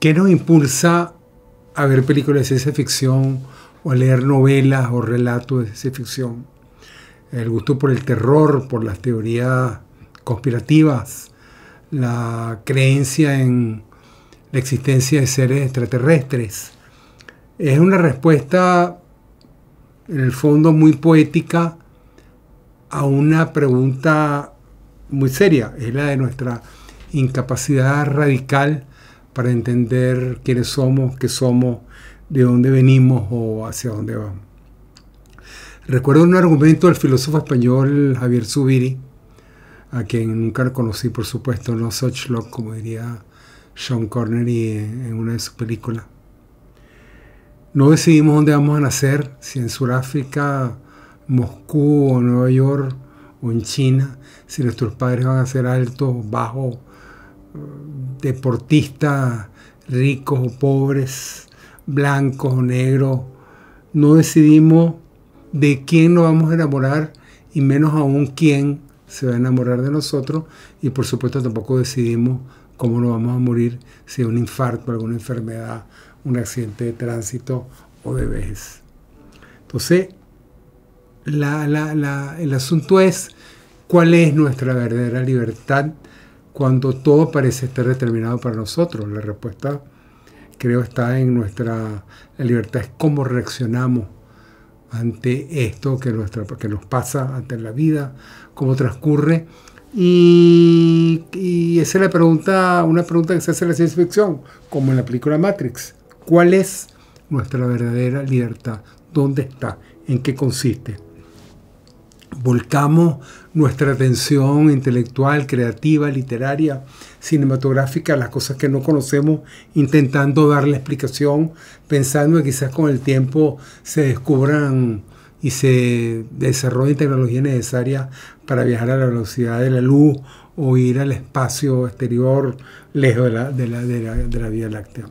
¿Qué nos impulsa a ver películas de ciencia ficción o a leer novelas o relatos de ciencia ficción? El gusto por el terror, por las teorías conspirativas, la creencia en la existencia de seres extraterrestres. Es una respuesta, en el fondo, muy poética a una pregunta muy seria. Es la de nuestra incapacidad radical para entender quiénes somos, qué somos, de dónde venimos o hacia dónde vamos. Recuerdo un argumento del filósofo español Javier Zubiri, a quien nunca conocí, por supuesto, no such luck, como diría Sean Connery en una de sus películas. No decidimos dónde vamos a nacer, si en Sudáfrica, Moscú o Nueva York o en China, si nuestros padres van a ser altos, bajos, deportistas, ricos o pobres, blancos o negros. No decidimos de quién nos vamos a enamorar y menos aún quién se va a enamorar de nosotros, y por supuesto tampoco decidimos cómo nos vamos a morir, si es un infarto, alguna enfermedad, un accidente de tránsito o de vejez. Entonces, el asunto es cuál es nuestra verdadera libertad cuando todo parece estar determinado para nosotros. La respuesta, creo, está en la libertad es cómo reaccionamos ante esto que nos pasa, ante la vida, cómo transcurre. Y esa es una pregunta que se hace en la ciencia ficción, como en la película Matrix. ¿Cuál es nuestra verdadera libertad? ¿Dónde está? ¿En qué consiste? Volcamos nuestra atención intelectual, creativa, literaria, cinematográfica a las cosas que no conocemos, intentando darle explicación, pensando que quizás con el tiempo se descubran y se desarrollen tecnologías necesarias para viajar a la velocidad de la luz o ir al espacio exterior lejos de la Vía Láctea.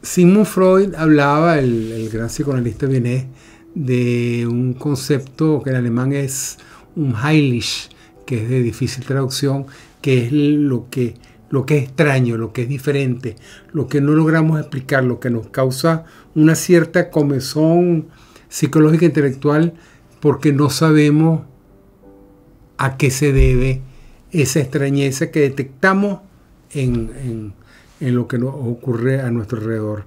Sigmund Freud hablaba, el gran psicoanalista vienés, de un concepto que en alemán es un Heilig, que es de difícil traducción, que es lo que es extraño, lo que es diferente, lo que no logramos explicar, lo que nos causa una cierta comezón psicológica e intelectual, porque no sabemos a qué se debe esa extrañeza que detectamos en lo que nos ocurre a nuestro alrededor.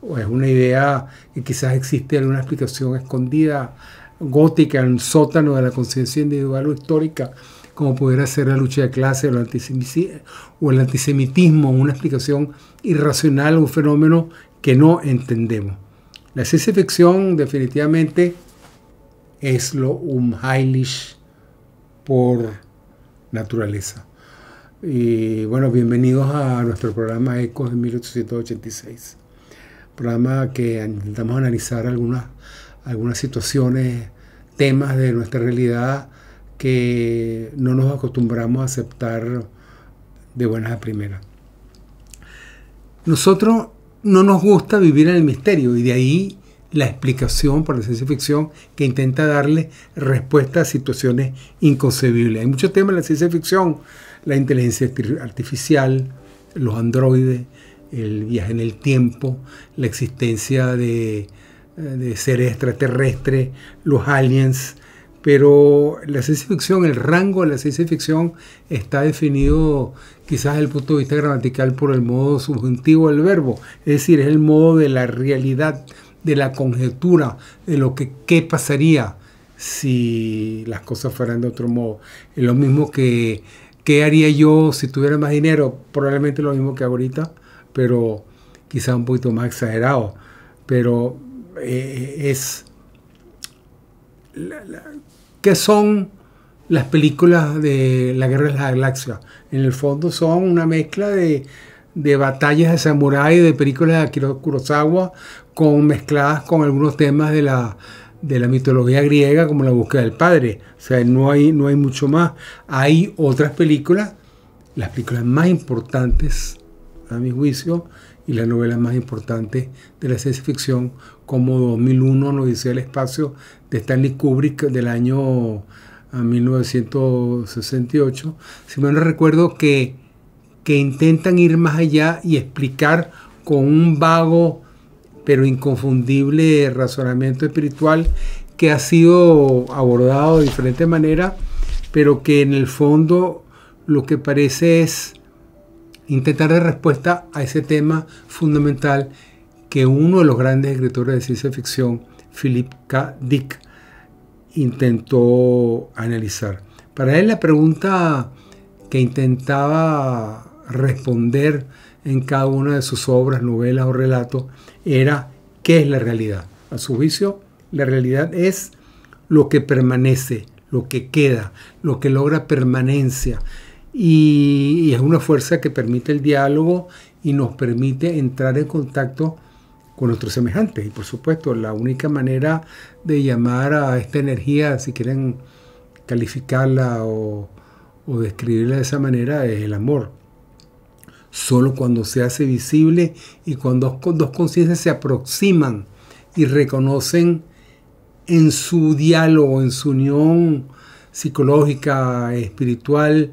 O es una idea que quizás existe alguna explicación escondida, gótica, en el sótano de la conciencia individual o histórica, como pudiera ser la lucha de clases o el antisemitismo, una explicación irracional, un fenómeno que no entendemos. La ciencia ficción definitivamente es lo unheilig por naturaleza. Y bueno, bienvenidos a nuestro programa Ecos de 1886. Programa que intentamos analizar algunas situaciones, temas de nuestra realidad que no nos acostumbramos a aceptar de buenas a primeras. Nosotros no nos gusta vivir en el misterio, y de ahí la explicación por la ciencia ficción, que intenta darle respuesta a situaciones inconcebibles. Hay muchos temas en la ciencia ficción: la inteligencia artificial, los androides, el viaje en el tiempo, la existencia de seres extraterrestres, los aliens. Pero la ciencia ficción, el rango de la ciencia ficción está definido quizás desde el punto de vista gramatical por el modo subjuntivo del verbo, es decir, es el modo de la realidad, de la conjetura, de lo que qué pasaría si las cosas fueran de otro modo. Es lo mismo que qué haría yo si tuviera más dinero, probablemente lo mismo que ahorita, pero quizá un poquito más exagerado. Pero ¿qué son las películas de la Guerra de las Galaxias? En el fondo son una mezcla de batallas de samurái, de películas de Akira Kurosawa, mezcladas con algunos temas de la mitología griega, como la búsqueda del padre. O sea, no hay mucho más. Hay otras películas, las películas más importantes, a mi juicio, y las novelas más importantes de la ciencia ficción, como 2001, La Odisea del Espacio, de Stanley Kubrick, del año 1968. Si mal no recuerdo, que que intentan ir más allá y explicar con un vago pero inconfundible razonamiento espiritual que ha sido abordado de diferentes maneras, pero que en el fondo lo que parece es intentar dar respuesta a ese tema fundamental que uno de los grandes escritores de ciencia ficción, Philip K. Dick, intentó analizar. Para él la pregunta que intentaba responder en cada una de sus obras, novelas o relatos era ¿qué es la realidad? A su juicio, la realidad es lo que permanece, lo que queda, lo que logra permanencia, y es una fuerza que permite el diálogo y nos permite entrar en contacto con nuestros semejantes. Y por supuesto, la única manera de llamar a esta energía, si quieren calificarla o describirla de esa manera, es el amor. Solo cuando se hace visible y cuando dos conciencias se aproximan y reconocen en su diálogo, en su unión psicológica, espiritual,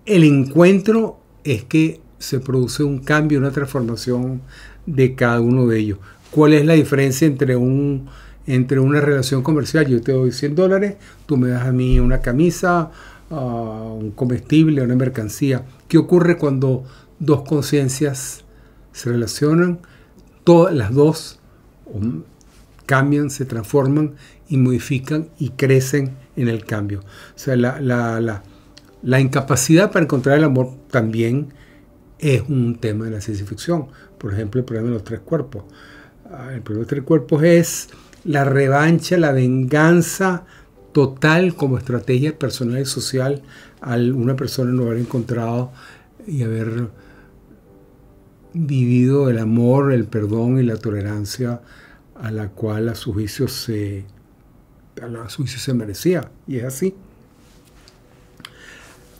el encuentro, es que se produce un cambio, una transformación de cada uno de ellos. ¿Cuál es la diferencia entre una relación comercial? Yo te doy $100, tú me das a mí una camisa, un comestible, una mercancía. ¿Qué ocurre cuando dos conciencias se relacionan? Todas las dos cambian, se transforman y modifican y crecen en el cambio. O sea, la incapacidad para encontrar el amor también es un tema de la ciencia ficción. Por ejemplo, el problema de los 3 cuerpos. El problema de los 3 cuerpos es la revancha, la venganza total como estrategia personal y social a una persona no haber encontrado y haber vivido el amor, el perdón y la tolerancia a la cual a su juicio se merecía. Y es así.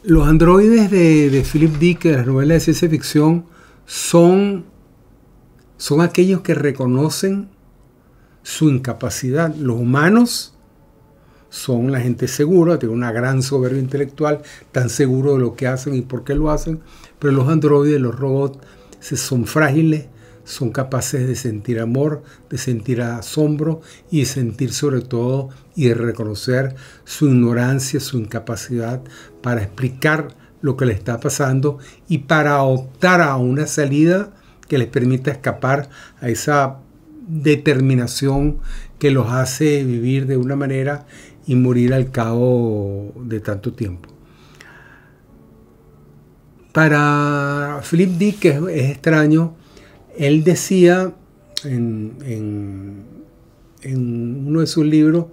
Los androides de Philip Dick, de las novelas de ciencia ficción, son aquellos que reconocen su incapacidad. Los humanos son la gente segura, tienen una gran soberbia intelectual, tan seguro de lo que hacen y por qué lo hacen, pero los androides, los robots, son frágiles, son capaces de sentir amor, de sentir asombro y de sentir sobre todo y de reconocer su ignorancia, su incapacidad para explicar lo que le está pasando y para optar a una salida que les permita escapar a esa determinación que los hace vivir de una manera y morir al cabo de tanto tiempo. Para Philip Dick es extraño. Él decía en uno de sus libros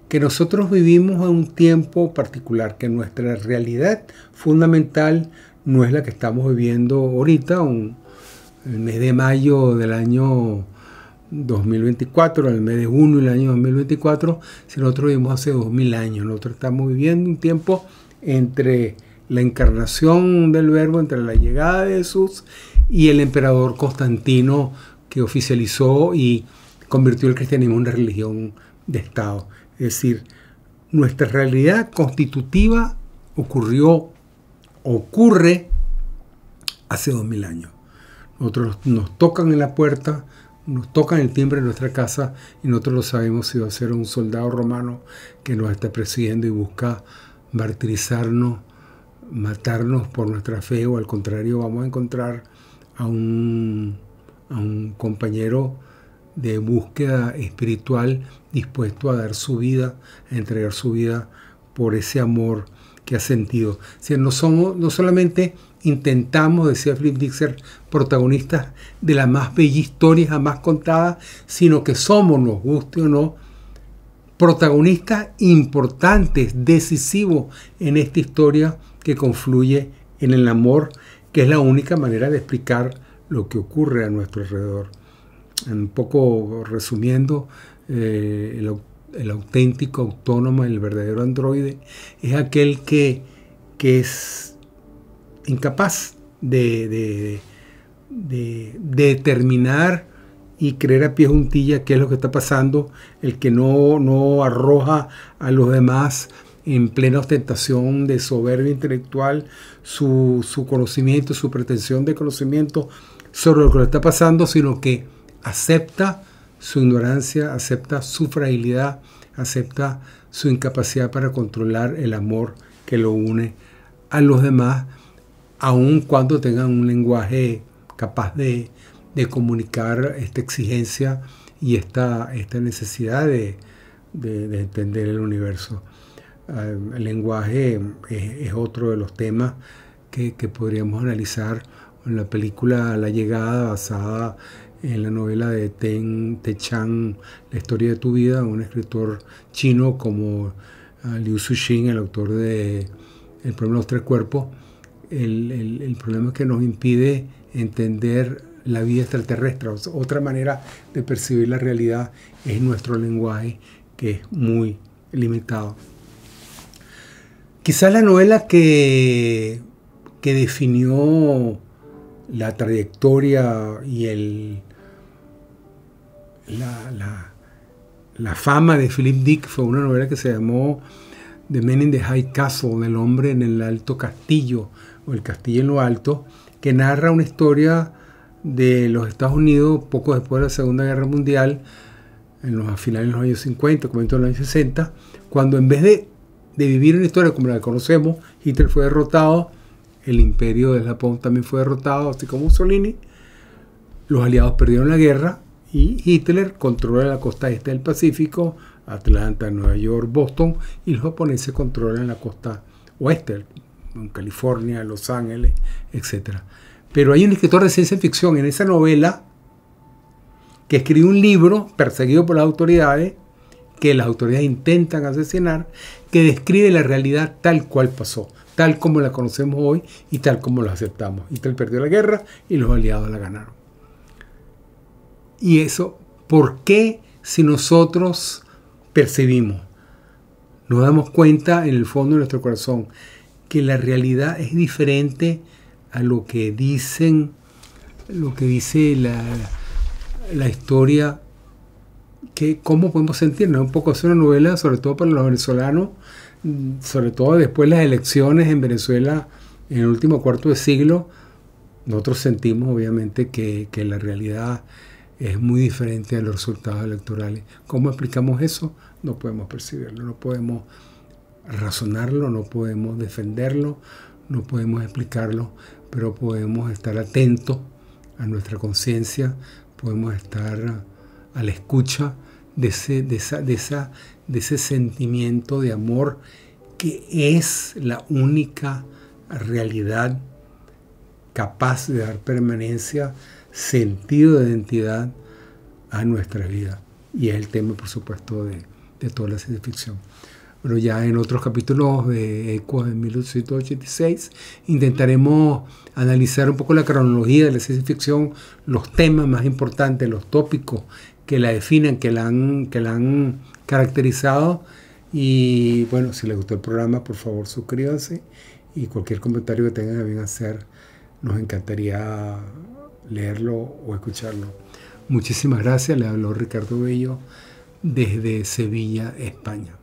que nosotros vivimos en un tiempo particular, que nuestra realidad fundamental no es la que estamos viviendo ahorita, el mes de mayo del año 2024, el mes de junio del año 2024, si nosotros vivimos hace 2000 años. Nosotros estamos viviendo un tiempo entre la encarnación del Verbo, entre la llegada de Jesús y el emperador Constantino, que oficializó y convirtió el cristianismo en una religión de Estado. Es decir, nuestra realidad constitutiva ocurre hace 2000 años. Nosotros nos tocan en la puerta, nos tocan el timbre de nuestra casa y nosotros lo sabemos si va a ser un soldado romano que nos está persiguiendo y busca martirizarnos, matarnos por nuestra fe, o al contrario vamos a encontrar a un compañero de búsqueda espiritual dispuesto a dar su vida, a entregar su vida por ese amor que ha sentido. O sea, no solamente intentamos, decía Philip Dick, ser protagonistas de la más bella historia jamás contada, sino que somos, nos guste o no, protagonistas importantes, decisivos en esta historia que confluye en el amor, que es la única manera de explicar lo que ocurre a nuestro alrededor. Un poco resumiendo, el auténtico, autónomo, el verdadero androide es aquel que es incapaz de determinar y creer a pie juntilla qué es lo que está pasando, el que no arroja a los demás en plena ostentación de soberbia intelectual, su conocimiento, su pretensión de conocimiento sobre lo que le está pasando, sino que acepta su ignorancia, acepta su fragilidad, acepta su incapacidad para controlar el amor que lo une a los demás, aun cuando tengan un lenguaje capaz de comunicar esta exigencia y esta necesidad de entender el universo. El lenguaje es otro de los temas que podríamos analizar en la película La Llegada, basada en la novela de Te Chang, La historia de tu vida, un escritor chino como Liu Cixin, el autor de El problema de los tres cuerpos. El problema es que nos impide entender la vida extraterrestre. Otra manera de percibir la realidad es nuestro lenguaje, que es muy limitado. Quizás la novela que definió la trayectoria y la fama de Philip Dick fue una novela que se llamó The Man in the High Castle, el hombre en el alto castillo, o el castillo en lo alto, que narra una historia de los Estados Unidos poco después de la Segunda Guerra Mundial, a finales de los años 50, comienzos de los años 60, cuando en vez de vivir una historia como la que conocemos, Hitler fue derrotado, el imperio del Japón también fue derrotado, así como Mussolini, los aliados perdieron la guerra y Hitler controla la costa este del Pacífico, Atlanta, Nueva York, Boston, y los japoneses controlan la costa oeste, en California, Los Ángeles, etc. Pero hay un escritor de ciencia ficción en esa novela que escribe un libro perseguido por las autoridades, que las autoridades intentan asesinar, que describe la realidad tal cual pasó, tal como la conocemos hoy y tal como la aceptamos. Hitler perdió la guerra y los aliados la ganaron. Y eso, ¿por qué si nosotros percibimos, nos damos cuenta en el fondo de nuestro corazón que la realidad es diferente a lo que dice la historia, que cómo podemos sentirnos? Un poco es una novela, sobre todo para los venezolanos, sobre todo después de las elecciones en Venezuela en el último cuarto de siglo. Nosotros sentimos obviamente que la realidad es muy diferente a los resultados electorales. ¿Cómo explicamos eso? No podemos percibirlo, no podemos razonarlo, no podemos defenderlo, no podemos explicarlo, pero podemos estar atentos a nuestra conciencia, podemos estar a la escucha de ese sentimiento de amor que es la única realidad capaz de dar permanencia, sentido de identidad a nuestra vida. Y es el tema, por supuesto, de toda la ciencia ficción. Pero ya en otros capítulos de Ecos de 1886 intentaremos analizar un poco la cronología de la ciencia ficción, los temas más importantes, los tópicos que la definen, que la han caracterizado. Y bueno, si les gustó el programa, por favor suscríbanse, y cualquier comentario que tengan a bien hacer, nos encantaría leerlo o escucharlo. Muchísimas gracias. Le habló Ricardo Bello desde Sevilla, España.